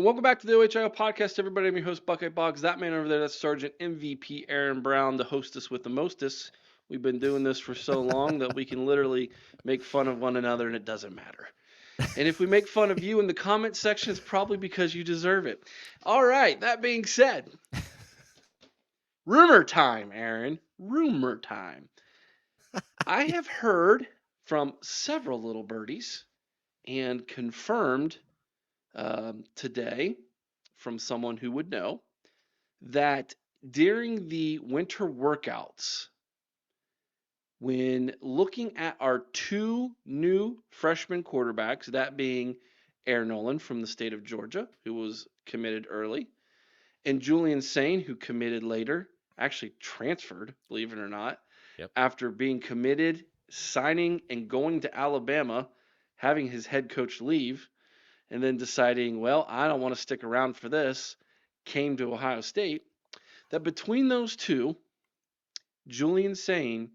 Welcome back to the OHIO podcast, everybody. I'm your host, Buckeye Boggs. That man over there, that's Sergeant MVP Aaron Brown, the hostess with the mostest. We've been doing this for so long that we can literally make fun of one another and it doesn't matter. And if we make fun of you in the comment section, it's probably because you deserve it. All right, that being said, rumor time, Aaron. Rumor time. I have heard from several little birdies and confirmed today from someone who would know that during the winter workouts, when looking at our two new freshman quarterbacks, that being Air Noland from the state of Georgia, who was committed early, and Julian Sayin, who committed later, actually transferred, believe it or not, Yep. after being committed, signing, and going to Alabama, having his head coach leave, and then deciding, well, I don't want to stick around for this, came to Ohio State, that between those two, Julian Sayin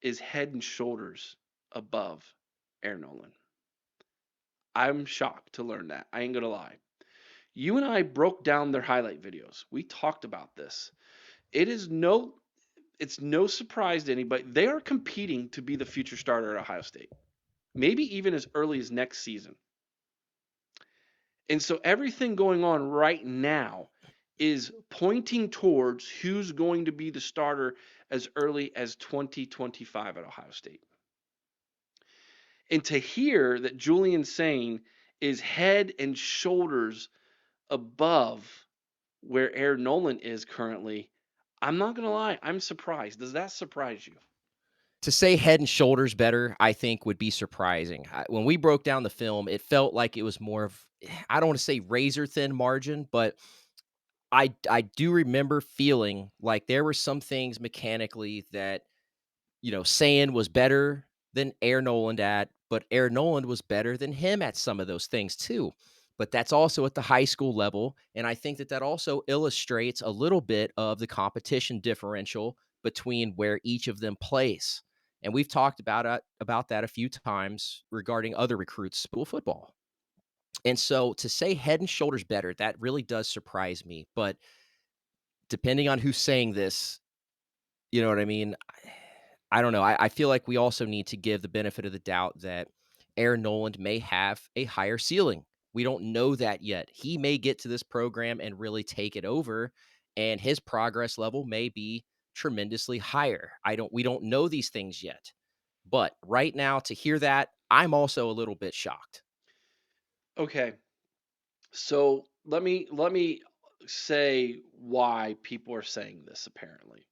is head and shoulders above Air Noland. I'm shocked to learn that. I ain't going to lie. You and I broke down their highlight videos. We talked about this. It's no surprise to anybody. They are competing to be the future starter at Ohio State. Maybe even as early as next season. And so everything going on right now is pointing towards who's going to be the starter as early as 2025 at Ohio State. And to hear that Julian Sayin is head and shoulders above where Air Noland is currently, I'm not going to lie, I'm surprised. Does that surprise you? To say head and shoulders better, I think would be surprising. When we broke down the film, it felt like it was more of, I don't want to say razor thin margin, but I do remember feeling like there were some things mechanically that, Sayin was better than Air Noland at, but Air Noland was better than him at some of those things too. But that's also at the high school level. And I think that also illustrates a little bit of the competition differential between where each of them plays. And we've talked about that a few times regarding other recruits, school football. And so to say head and shoulders better, that really does surprise me. But depending on who's saying this, you know what I mean? I don't know. I feel like we also need to give the benefit of the doubt that Air Noland may have a higher ceiling. We don't know that yet. He may get to this program and really take it over, and his progress level may be tremendously higher. We don't know these things yet. But right now, to hear that, I'm also a little bit shocked. Okay. So let me say why people are saying this apparently.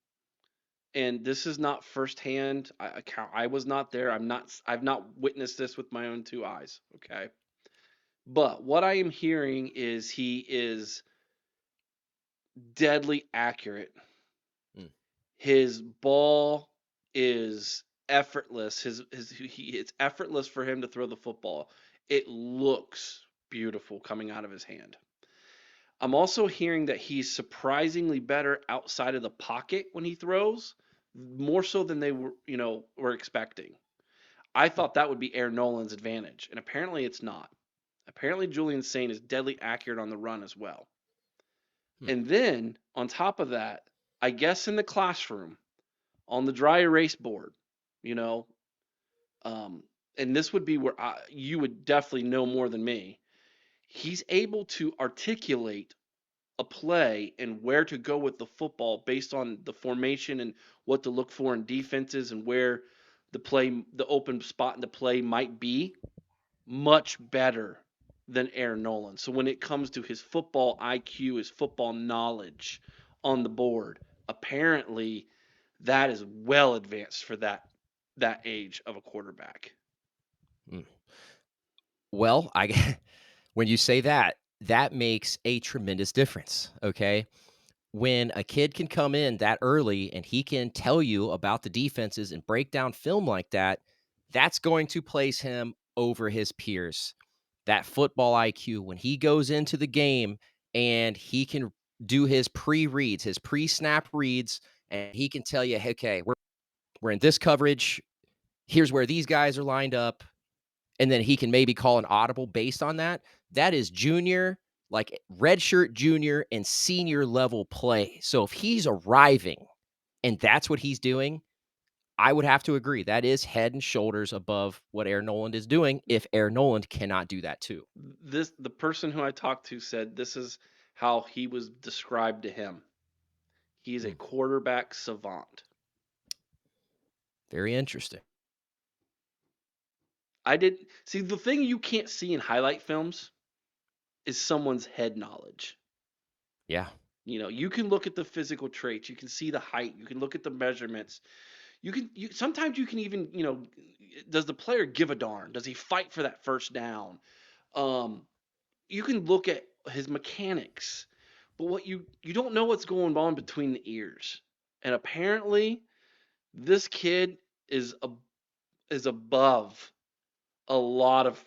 And this is not firsthand account. I was not there. I've not witnessed this with my own two eyes, okay? But what I am hearing is he is deadly accurate. Mm. His ball is effortless. It's effortless for him to throw the football. It looks beautiful coming out of his hand. I'm also hearing that he's surprisingly better outside of the pocket when he throws, more so than they were expecting. I thought that would be Air Noland's advantage, and apparently it's not. Apparently Julian Sayin is deadly accurate on the run as well. Hmm. And then on top of that, I guess in the classroom on the dry erase board, you know, um, and this would be where you would definitely know more than me. He's able to articulate a play and where to go with the football based on the formation and what to look for in defenses and where the open spot in the play might be much better than Air Noland. So when it comes to his football IQ, his football knowledge on the board, apparently that is well advanced for that age of a quarterback. Mm. Well, when you say that, that makes a tremendous difference. Okay. When a kid can come in that early and he can tell you about the defenses and break down film like that, that's going to place him over his peers. That football IQ, when he goes into the game and he can do his pre-reads, his pre-snap reads, and he can tell you, hey, okay, we're in this coverage. Here's where these guys are lined up. And then he can maybe call an audible based on that. That is junior, like redshirt junior and senior level play. So if he's arriving and that's what he's doing, I would have to agree. That is head and shoulders above what Air Noland is doing if Air Noland cannot do that too. The person who I talked to said this is how he was described to him. He is a Hmm, quarterback savant. very interesting. I did see the thing you can't see in highlight films is someone's head knowledge. Yeah. You can look at the physical traits, you can see the height, you can look at the measurements. Sometimes you can even, does the player give a darn? Does he fight for that first down? Um, you can look at his mechanics, but what you don't know what's going on between the ears. And apparently, this kid is above a lot of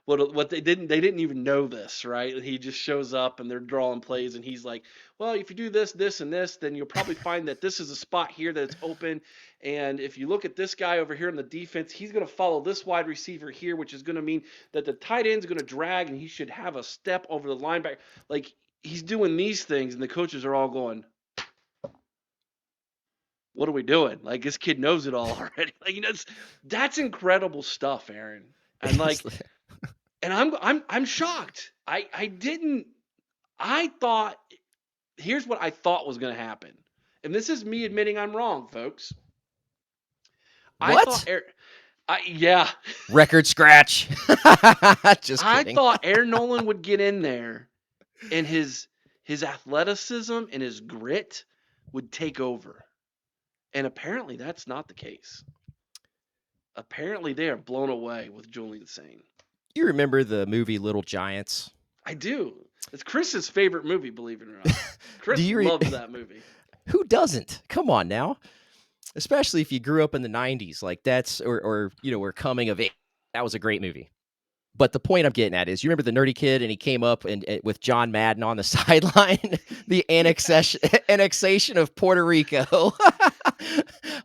what they didn't even know this, right? He just shows up and they're drawing plays and he's like, well, if you do this and this, then you'll probably find that this is a spot here that's open, and if you look at this guy over here in the defense, he's going to follow this wide receiver here, which is going to mean that the tight end's going to drag and he should have a step over the linebacker. Like, he's doing these things and the coaches are all going, what are we doing? Like, this kid knows it all already. Like, that's incredible stuff, Aaron. And like, and I'm shocked. I didn't. I thought, here's what I thought was going to happen. And this is me admitting I'm wrong, folks. I thought What? yeah, Record scratch. Just I kidding. thought Air Noland would get in there and his athleticism and his grit would take over. And apparently that's not the case. Apparently they are blown away with Julian Sayin. You remember the movie Little Giants? I do. It's Chris's favorite movie, believe it or not. Do Chris you loves that movie. Who doesn't? Come on now. Especially if you grew up in the 90s, like that's or we're coming of age. That was a great movie. But the point I'm getting at is, you remember the nerdy kid, and he came up and with John Madden on the sideline, the annexation of Puerto Rico.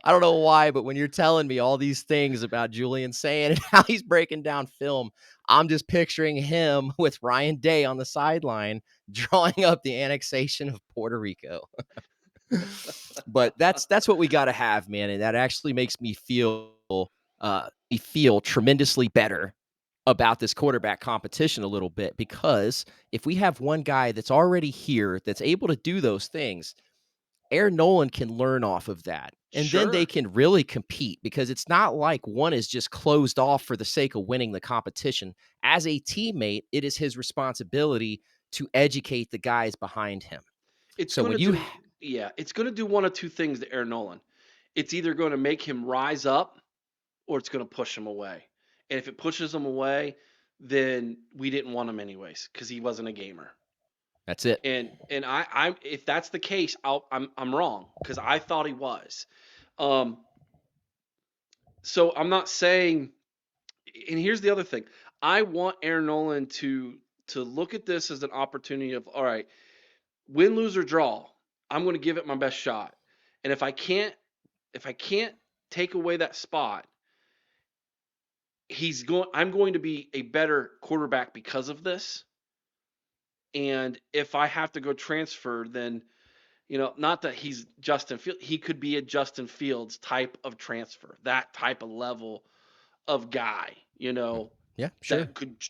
I don't know why, but when you're telling me all these things about Julian Sayin and how he's breaking down film, I'm just picturing him with Ryan Day on the sideline drawing up the annexation of Puerto Rico. But that's what we got to have, man, and that actually makes me feel tremendously better about this quarterback competition a little bit, because if we have one guy that's already here that's able to do those things, Air Noland can learn off of that. And then they Sure. can really compete, because it's not like one is just closed off for the sake of winning the competition. As a teammate, it is his responsibility to educate the guys behind him. It's So going when to you do, yeah, it's going to do one of two things to Air Noland. It's either going to make him rise up or it's going to push him away. And if it pushes him away, then we didn't want him anyways because he wasn't a gamer. That's it. And I if that's the case, I'm wrong because I thought he was. Um, so I'm not saying. And here's the other thing: I want Aaron Nolan to look at this as an opportunity of, all right, win, lose or draw. I'm going to give it my best shot. And if I can't take away that spot, I'm going to be a better quarterback because of this. And if I have to go transfer, then not that he's Justin Fields, he could be a Justin Fields type of transfer, that type of level of guy, Mm. Yeah, sure.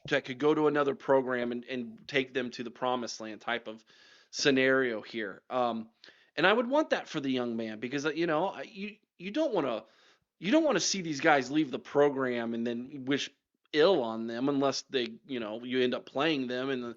that could go to another program and take them to the promised land type of scenario here. And I would want that for the young man because you don't want to see these guys leave the program and then wish ill on them unless you end up playing them and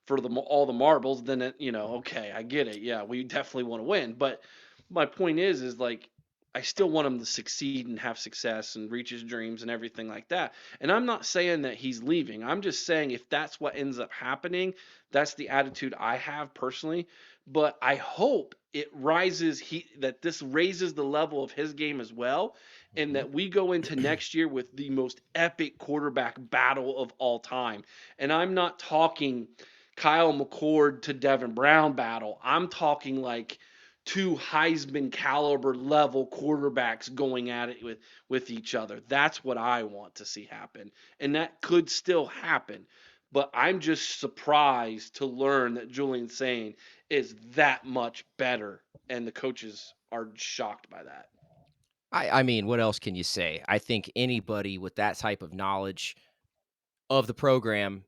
for all the marbles. Then okay, I get it. Yeah, we definitely want to win. But my point is like I still want him to succeed and have success and reach his dreams and everything like that. And I'm not saying that he's leaving. I'm just saying if that's what ends up happening, that's the attitude I have personally. But I hope that this raises the level of his game as well, and Mhm. that we go into next year with the most epic quarterback battle of all time. And I'm not talking Kyle McCord to Devin Brown battle. I'm talking like two Heisman caliber level quarterbacks going at it with each other. That's what I want to see happen. And that could still happen. But I'm just surprised to learn that Julian Sayin is that much better, and the coaches are shocked by that. I mean, what else can you say? I think anybody with that type of knowledge of the program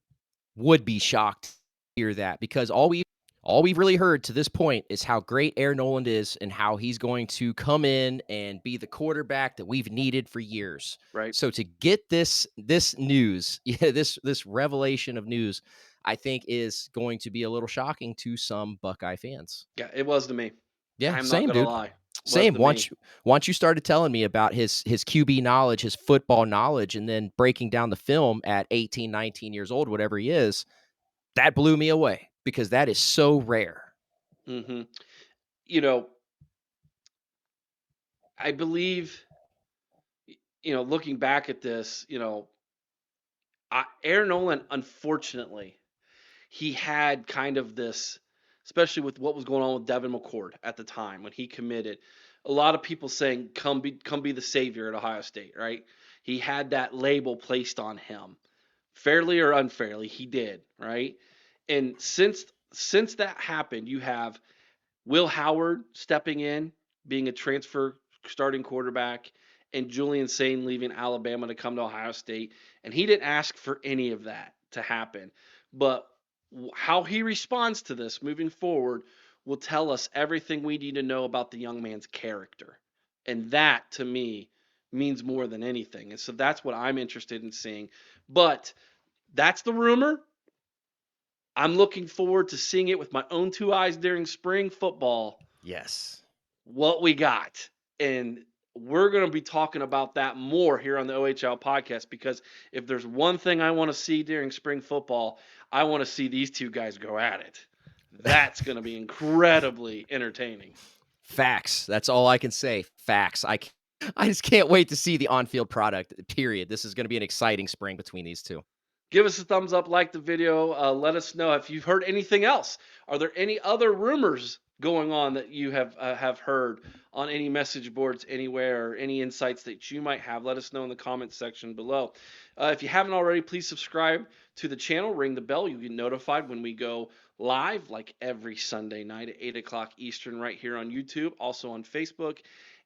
would be shocked to hear that, because all we've really heard to this point is how great Air Noland is and how he's going to come in and be the quarterback that we've needed for years. Right? So to get this news, yeah, this revelation of news, I think is going to be a little shocking to some Buckeye fans. Yeah, it was to me. Yeah, I'm not same, gonna dude. lie. It was Same. to me. Once you started telling me about his QB knowledge, his football knowledge, and then breaking down the film at 18, 19 years old, whatever he is, that blew me away because that is so rare. Hmm. You know, I believe, looking back at this, Air Noland, unfortunately, he had kind of this, especially with what was going on with Devin McCord at the time when he committed. A lot of people saying, come be the savior at Ohio State," right? He had that label placed on him, fairly or unfairly. He did, right? And since that happened, you have Will Howard stepping in, being a transfer starting quarterback, and Julian Sayin leaving Alabama to come to Ohio State. And he didn't ask for any of that to happen. But how he responds to this moving forward will tell us everything we need to know about the young man's character. And that, to me, means more than anything. And so that's what I'm interested in seeing. But that's the rumor. I'm looking forward to seeing it with my own two eyes during spring football, Yes. what we got. And we're going to be talking about that more here on the OHL podcast, because if there's one thing I want to see during spring football, I want to see these two guys go at it. That's going to be incredibly entertaining. Facts. That's all I can say. Facts. I just can't wait to see the on-field product. Period. This is going to be an exciting spring between these two. Give us a thumbs up, like the video. Let us know if you've heard anything else. Are there any other rumors going on that you have heard on any message boards anywhere, or any insights that you might have? Let us know in the comments section below. If you haven't already, please subscribe to the channel. Ring the bell. You get notified when we go live, like every Sunday night at 8 o'clock Eastern, right here on YouTube, also on Facebook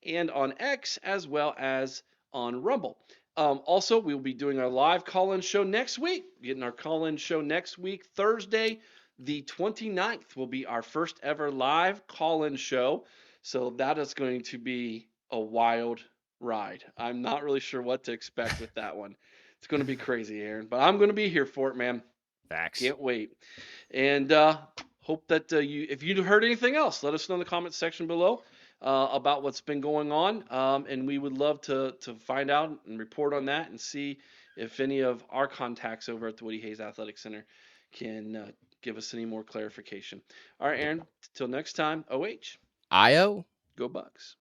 and on X, as well as on Rumble. Also, we will be doing our live call-in show next week. Getting our call-in show next week, Thursday, the 29th, will be our first ever live call-in show. So that is going to be a wild ride. I'm not really sure what to expect with that one. It's going to be crazy, Aaron, but I'm going to be here for it, man. Facts. Can't wait. And hope that if you heard anything else, let us know in the comments section below about what's been going on. And we would love to find out and report on that and see if any of our contacts over at the Woody Hayes Athletic Center can give us any more clarification. All right, Aaron, till next time, OH, IO. go Bucks.